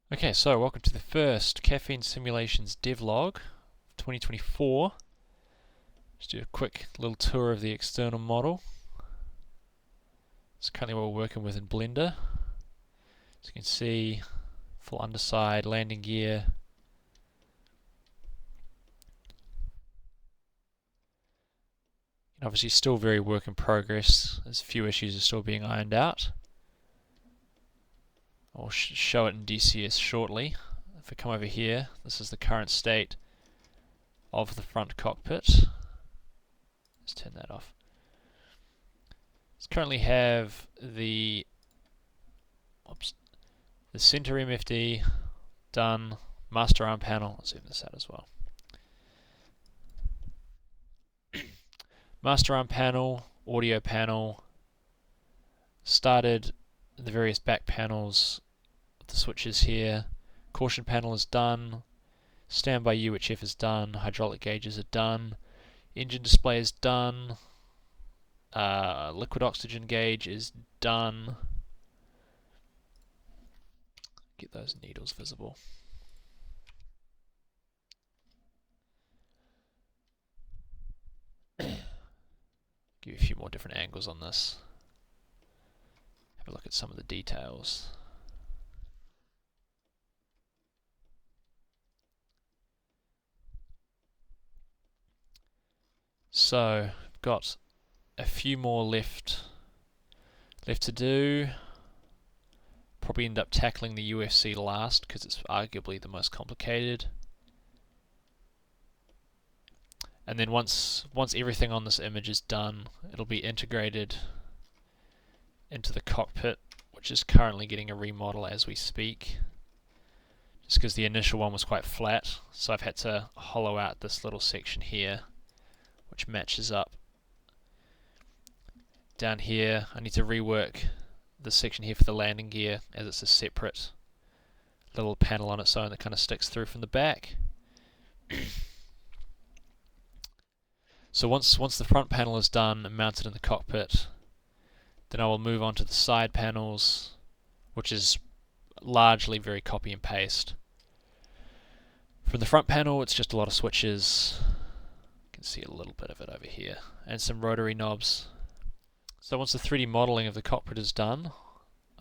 Okay, so welcome to the first Caffeine Simulations Devlog 2024. Just do a quick little tour of the external model. It's currently what we're working with in Blender. As you can see, full underside, landing gear. And obviously still very work in progress, as a few issues are still being ironed out. I'll show it in DCS shortly. If I come over here, this is the current state of the front cockpit. Let's turn that off. Let's currently have the center MFD done, master arm panel. I'll zoom this out as well. Master arm panel, audio panel, started the various back panels, the switches here. Caution panel is done, standby UHF is done, hydraulic gauges are done, engine display is done, liquid oxygen gauge is done. Get those needles visible. Give you a few more different angles on this. Have a look at some of the details. So, I've got a few more left to do. Probably end up tackling the UFC last because it's arguably the most complicated. And then once everything on this image is done, it'll be integrated into the cockpit, which is currently getting a remodel as we speak. Just because the initial one was quite flat, so I've had to hollow out this little section here, which matches up. Down here, I need to rework this section here for the landing gear, as it's a separate little panel on its own that kind of sticks through from the back. So once the front panel is done and mounted in the cockpit, then I will move on to the side panels, which is largely very copy and paste. From the front panel, it's just a lot of switches. You can see a little bit of it over here, and some rotary knobs. So once the 3D modeling of the cockpit is done,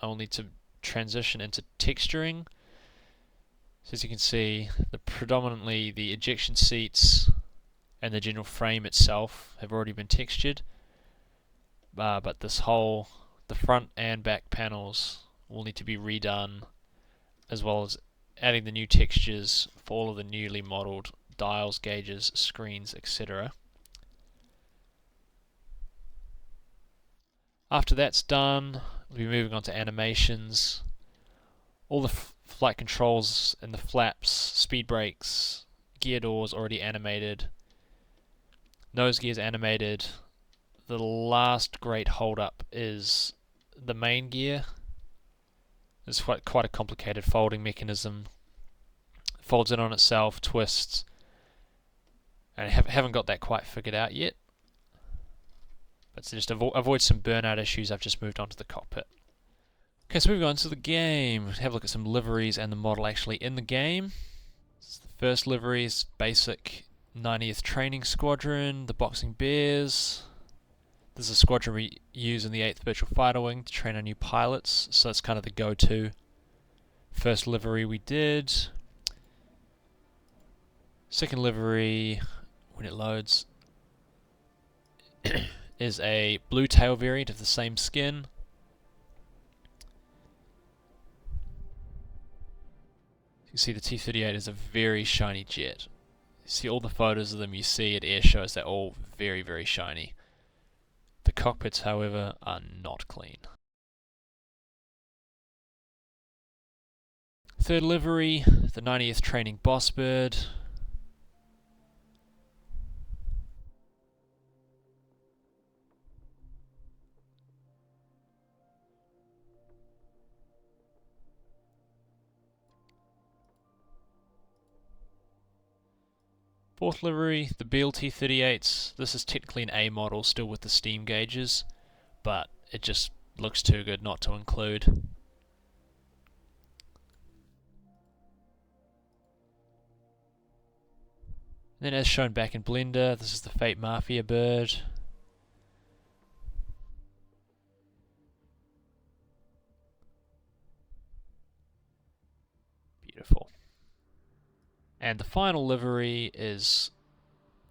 I will need to transition into texturing. So as you can see, predominantly the ejection seats and the general frame itself have already been textured, but the front and back panels will need to be redone, as well as adding the new textures for all of the newly modeled dials, gauges, screens, etc. After that's done, we'll be moving on to animations. All the flight controls and the flaps, speed brakes, gear doors already animated. Nose gear's animated. The last great hold-up is the main gear. It's quite a complicated folding mechanism. It folds in on itself, twists, and I haven't got that quite figured out yet. But to just avoid some burnout issues, I've just moved on to the cockpit. Okay, so moving on to the game. Have a look at some liveries and the model actually in the game. This is the first liveries, basic 90th Training Squadron, the Boxing Bears. This is a squadron we use in the 8th Virtual Fighter Wing to train our new pilots, so that's kind of the go-to. First livery we did. Second livery, when it loads, is a blue tail variant of the same skin. You can see the T-38 is a very shiny jet. You see all the photos of them you see at air shows, they're all very, very shiny. The cockpits, however, are not clean. Third livery, the 90th Training Boss Bird. Fourth livery, the Beale T-38s. This is technically an A model, still with the steam gauges, but it just looks too good not to include. Then as shown back in Blender, this is the Fate Mafia bird. Beautiful. And the final livery is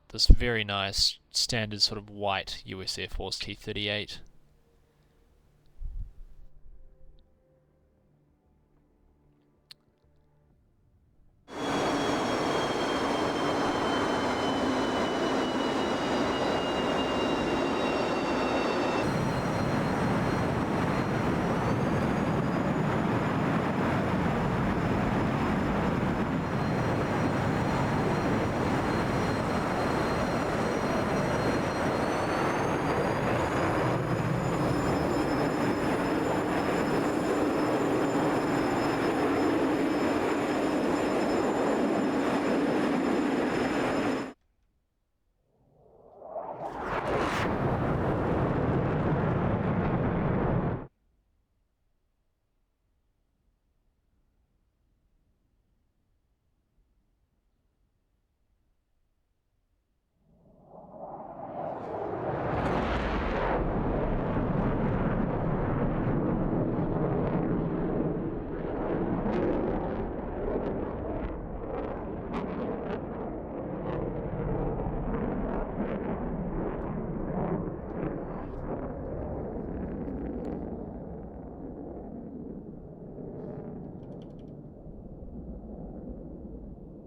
this very nice standard sort of white US Air Force T-38.